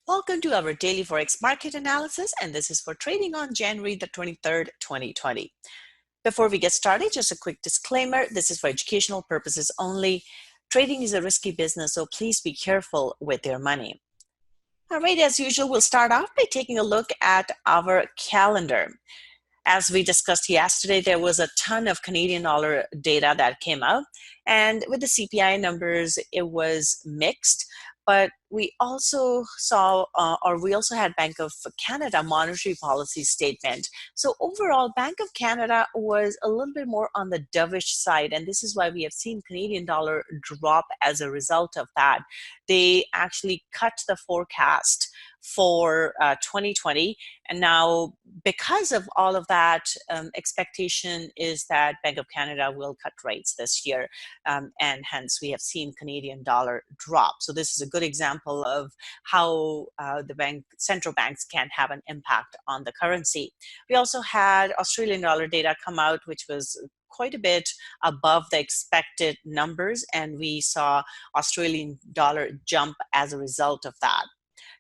Welcome to our daily Forex market analysis, and this is for trading on January the 23rd, 2020. Before we get started, just a quick disclaimer. This is for educational purposes only. Trading is a risky business, so please be careful with your money. All right, as usual, we'll start off by taking a look at our calendar. As we discussed yesterday, there was a ton of Canadian dollar data that came out, and with the CPI numbers, it was mixed. But we also saw, we also had Bank of Canada monetary policy statement. So overall, Bank of Canada was a little bit more on the dovish side, and this is why we have seen Canadian dollar drop as a result of that. They actually cut the forecast for 2020, and now because of all of that, expectation is that Bank of Canada will cut rates this year, and hence we have seen Canadian dollar drop. So this is a good example of how the central banks can have an impact on the currency. We also had Australian dollar data come out, which was quite a bit above the expected numbers, and we saw Australian dollar jump as a result of that.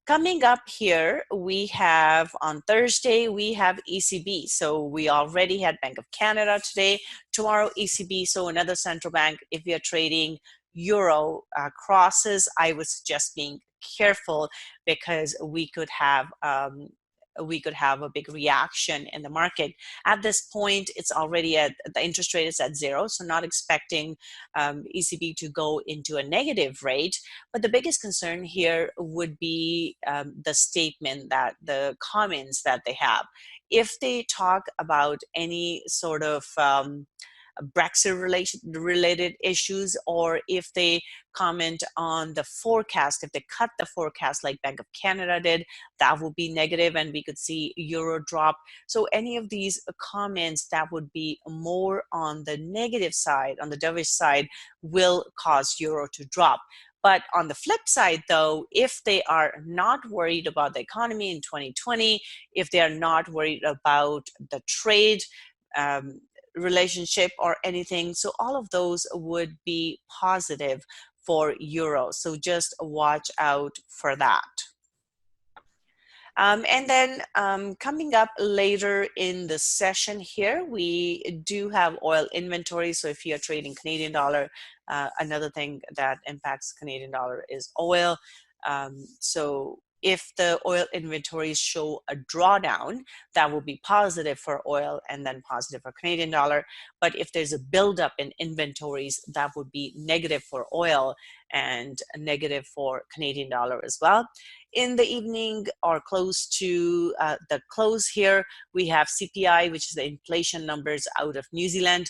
Coming up here, we have on Thursday, we have ECB. So we already had Bank of Canada today. Tomorrow, ECB, so another central bank. If you're trading euro crosses, I would suggest being careful because we could have a big reaction in the market. At this point, it's already the interest rate is at 0, so not expecting ECB to go into a negative rate. But the biggest concern here would be the statement, that the comments that they have. If they talk about any sort of Brexit related issues, or if they comment on the forecast, if they cut the forecast like Bank of Canada did, that would be negative and we could see euro drop. So any of these comments that would be more on the negative side, on the dovish side, will cause euro to drop. But on the flip side, though, if they are not worried about the economy in 2020, if they are not worried about the trade relationship or anything, so all of those would be positive for euro. So just watch out for that. And then coming up later in the session here, we do have oil inventory. So if you're trading Canadian dollar, another thing that impacts Canadian dollar is oil. So if the oil inventories show a drawdown, that will be positive for oil and then positive for Canadian dollar. But if there's a buildup in inventories, that would be negative for oil and negative for Canadian dollar as well. In the evening or close to the close here, we have CPI, which is the inflation numbers out of New Zealand.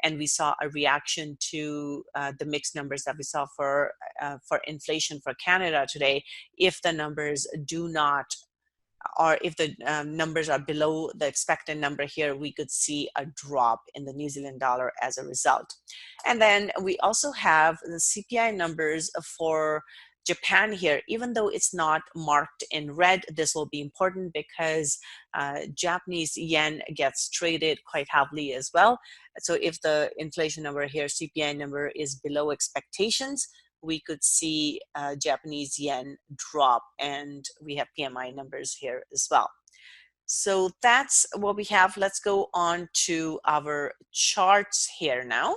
And we saw a reaction to the mixed numbers that we saw for inflation for Canada today. If the numbers do not, or if the numbers are below the expected number here, we could see a drop in the New Zealand dollar as a result. And then we also have the CPI numbers for Japan here. Even though it's not marked in red, this will be important because Japanese yen gets traded quite heavily as well. So if the inflation number here, CPI number, is below expectations, we could see Japanese yen drop, and we have PMI numbers here as well. So that's what we have. Let's go on to our charts here now.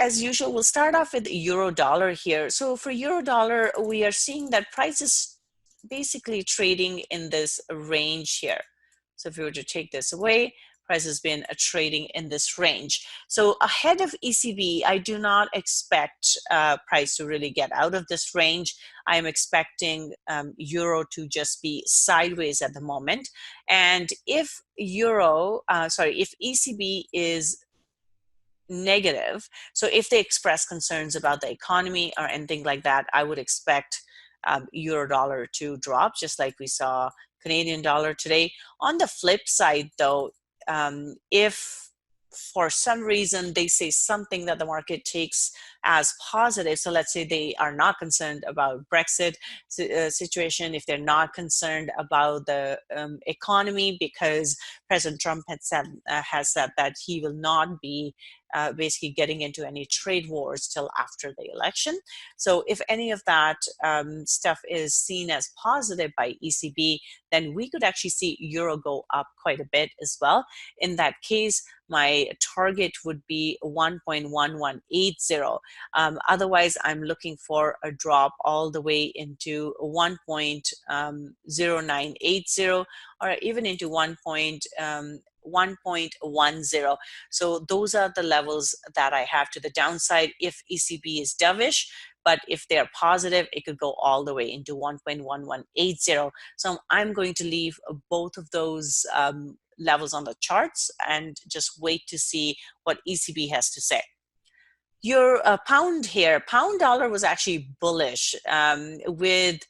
As usual, we'll start off with euro dollar here. So for euro dollar, we are seeing that price is basically trading in this range here. So if we were to take this away, price has been trading in this range. So ahead of ECB, I do not expect price to really get out of this range. I am expecting euro to just be sideways at the moment. And if if ECB is negative, so if they express concerns about the economy or anything like that, I would expect euro dollar to drop, just like we saw Canadian dollar today. On the flip side, though, if for some reason they say something that the market takes as positive. So let's say they are not concerned about Brexit situation, if they're not concerned about the economy, because President Trump has said that he will not be basically getting into any trade wars till after the election. So if any of that stuff is seen as positive by ECB, then we could actually see euro go up quite a bit as well. In that case, my target would be 1.1180. Otherwise, I'm looking for a drop all the way into 1.0980 or even into 1.10. So those are the levels that I have to the downside if ECB is dovish. But if they're positive, it could go all the way into 1.1180. So I'm going to leave both of those levels on the charts and just wait to see what ECB has to say. Your pound here, pound dollar was actually bullish with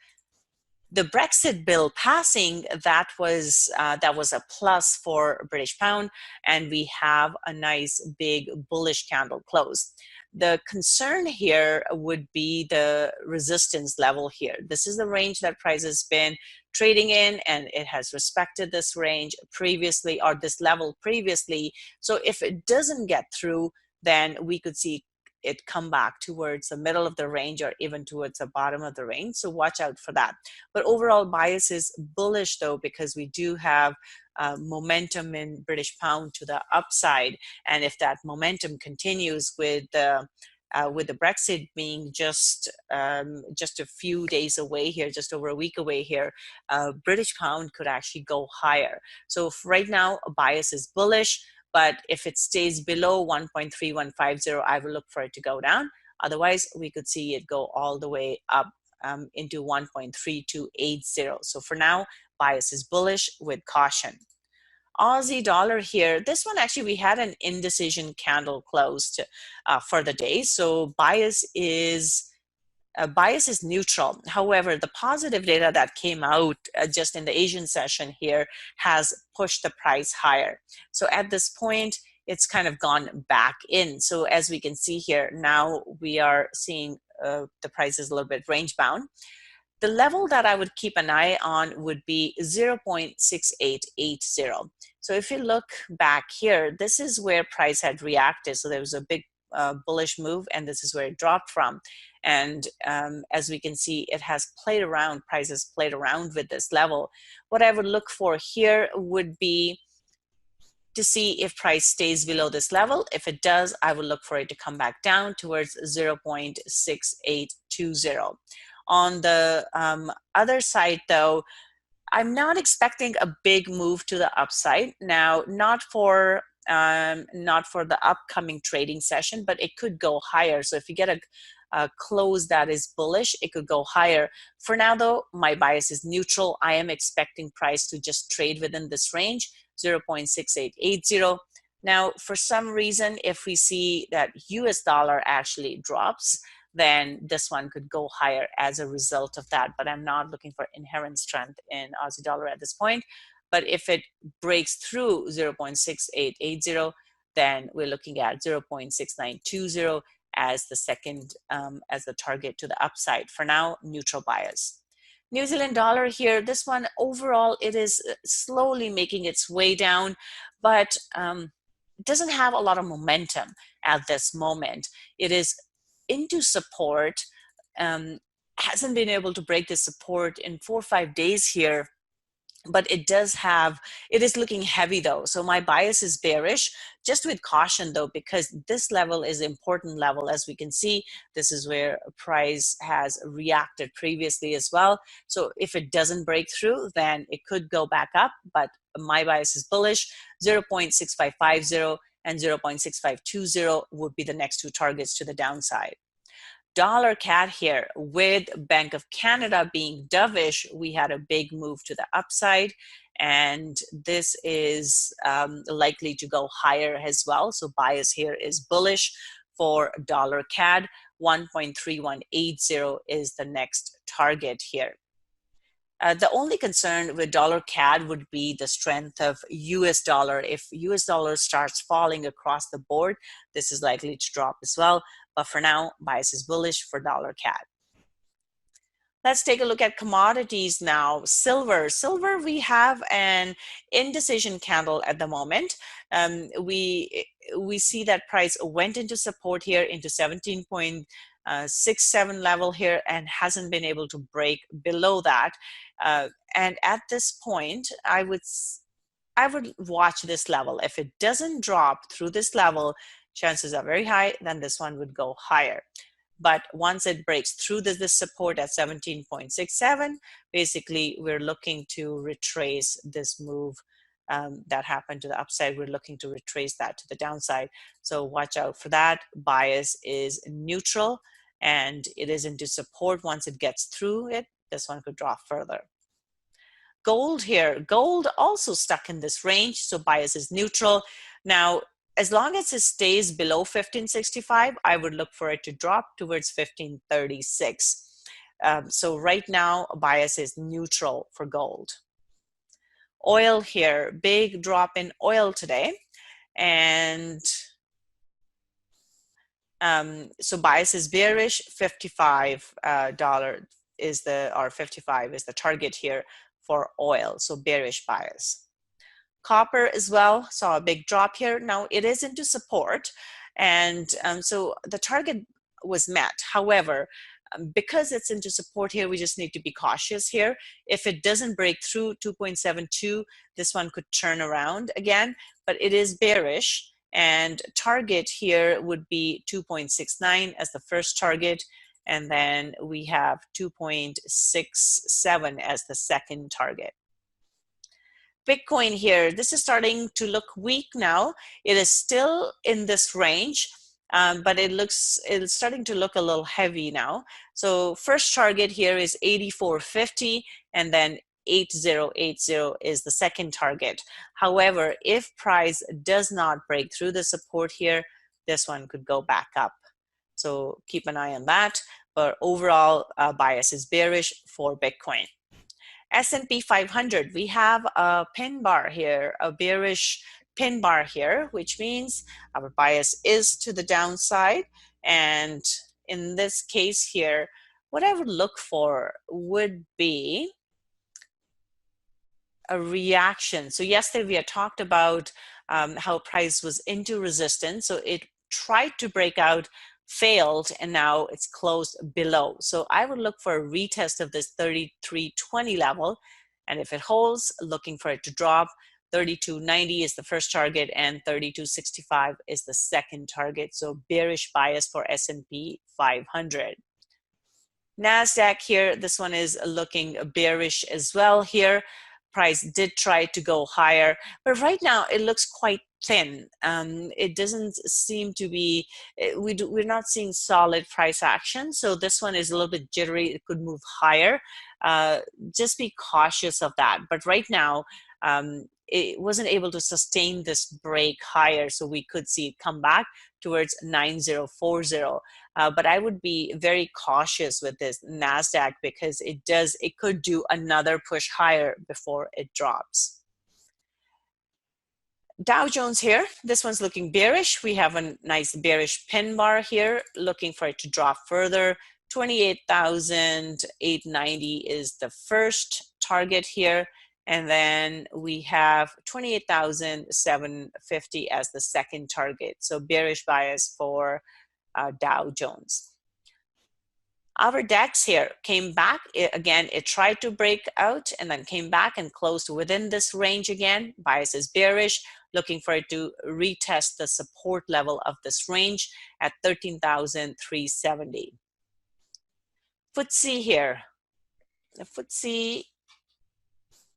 the Brexit bill passing. That was a plus for British pound, and we have a nice big bullish candle close. The concern here would be the resistance level here. This is the range that price has been trading in, and it has respected this range previously, or this level previously. So if it doesn't get through, then we could see it come back towards the middle of the range or even towards the bottom of the range. So watch out for that. But overall bias is bullish though, because we do have momentum in British pound to the upside. And if that momentum continues with the Brexit being just a few days away here, just over a week away here, British pound could actually go higher. So right now, bias is bullish. But if it stays below 1.3150, I will look for it to go down. Otherwise, we could see it go all the way up into 1.3280. So for now, bias is bullish with caution. Aussie dollar here, this one actually we had an indecision candle closed for the day. So bias is neutral. However, the positive data that came out just in the Asian session here has pushed the price higher. So at this point, it's kind of gone back in. So as we can see here, now we are seeing the price is a little bit range bound. The level that I would keep an eye on would be 0.6880. So if you look back here, this is where price had reacted. So there was a big bullish move, and this is where it dropped from. And as we can see, it has played around, price has played around with this level. What I would look for here would be to see if price stays below this level. If it does, I would look for it to come back down towards 0.6820. On the other side though, I'm not expecting a big move to the upside. Now, not for the upcoming trading session, but it could go higher. So if you get a close that is bullish, it could go higher. For now though, my bias is neutral. I am expecting price to just trade within this range, 0.6880. Now, for some reason, if we see that US dollar actually drops, then this one could go higher as a result of that. But I'm not looking for inherent strength in Aussie dollar at this point. But if it breaks through 0.6880, then we're looking at 0.6920 as the second, as the target to the upside. For now, neutral bias. New Zealand dollar here, this one overall, it is slowly making its way down, but it doesn't have a lot of momentum at this moment. It is into support, hasn't been able to break the support in 4 or 5 days here, but it is looking heavy though. So my bias is bearish, just with caution though, because this level is an important level. As we can see, this is where price has reacted previously as well. So if it doesn't break through, then it could go back up, but my bias is bullish. 0.6550 and 0.6520 would be the next two targets to the downside. Dollar CAD here, with Bank of Canada being dovish, we had a big move to the upside, and this is likely to go higher as well. So bias here is bullish for dollar CAD. 1.3180 is the next target here. The only concern with dollar CAD would be the strength of US dollar. If US dollar starts falling across the board, this is likely to drop as well. But for now, bias is bullish for dollar CAD. Let's take a look at commodities now. Silver, we have an indecision candle at the moment. We see that price went into support here into 17.67 level here and hasn't been able to break below that. And at this point, I would watch this level. If it doesn't drop through this level, chances are very high, then this one would go higher. But once it breaks through this support at 17.67, basically we're looking to retrace this move that happened to the upside. We're looking to retrace that to the downside. So watch out for that. Bias is neutral and it is into support. Once it gets through it, this one could drop further. Gold here, gold also stuck in this range, so bias is neutral. Now, as long as it stays below 1565, I would look for it to drop towards 1536. So right now, bias is neutral for gold. Oil here, big drop in oil today. And so bias is bearish, $55 is or 55 is the target here for oil, so bearish bias. Copper as well saw a big drop here. Now it is into support, and so the target was met. However, because it's into support here, we just need to be cautious here. If it doesn't break through 2.72, this one could turn around again, but it is bearish, and target here would be 2.69 as the first target, and then we have 2.67 as the second target. Bitcoin here, this is starting to look weak now. It is still in this range, but it's starting to look a little heavy now. So first target here is 84.50, and then 8080 is the second target. However, if price does not break through the support here, this one could go back up. So keep an eye on that. But overall, bias is bearish for Bitcoin. S&P 500, we have a pin bar here, a bearish pin bar here, which means our bias is to the downside. And in this case here, what I would look for would be a reaction. So yesterday we had talked about how price was into resistance. So it tried to break out, failed, and now it's closed below. So I would look for a retest of this 33.20 level, and if it holds, looking for it to drop. 32.90 is the first target and 32.65 is the second target. So bearish bias for S&P 500. Nasdaq here, this one is looking bearish as well here. Price did try to go higher, but right now it looks quite thin. It doesn't seem to be, we're not seeing solid price action. So this one is a little bit jittery. It could move higher. Just be cautious of that. But right now, it wasn't able to sustain this break higher. So we could see it come back towards 9040. But I would be very cautious with this Nasdaq because it could do another push higher before it drops. Dow Jones here, this one's looking bearish. We have a nice bearish pin bar here, looking for it to drop further. 28,890 is the first target here. And then we have 28,750 as the second target. So bearish bias for Dow Jones. Our DAX here came back. Again, it tried to break out and then came back and closed within this range again. Bias is bearish, looking for it to retest the support level of this range at 13,370. FTSE here. The FTSE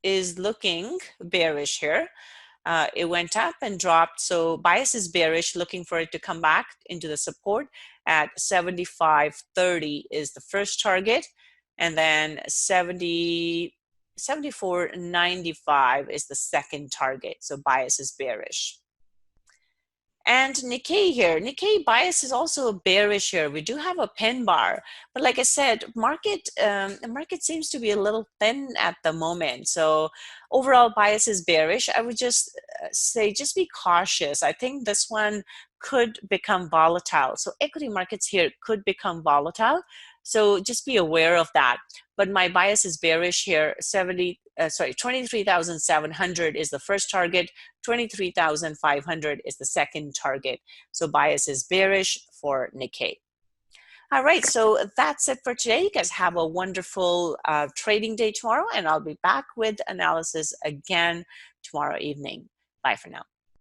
is looking bearish here. It went up and dropped, so bias is bearish, looking for it to come back into the support at 75.30 is the first target, and then 74.95 is the second target, so bias is bearish. And Nikkei here, Nikkei bias is also bearish here. We do have a pin bar, but like I said, the market seems to be a little thin at the moment. So overall bias is bearish. I would just say just be cautious. I think this one could become volatile. So equity markets here could become volatile. So just be aware of that. But my bias is bearish here. 23,700 is the first target. 23,500 is the second target. So bias is bearish for Nikkei. All right, so that's it for today. You guys have a wonderful trading day tomorrow, and I'll be back with analysis again tomorrow evening. Bye for now.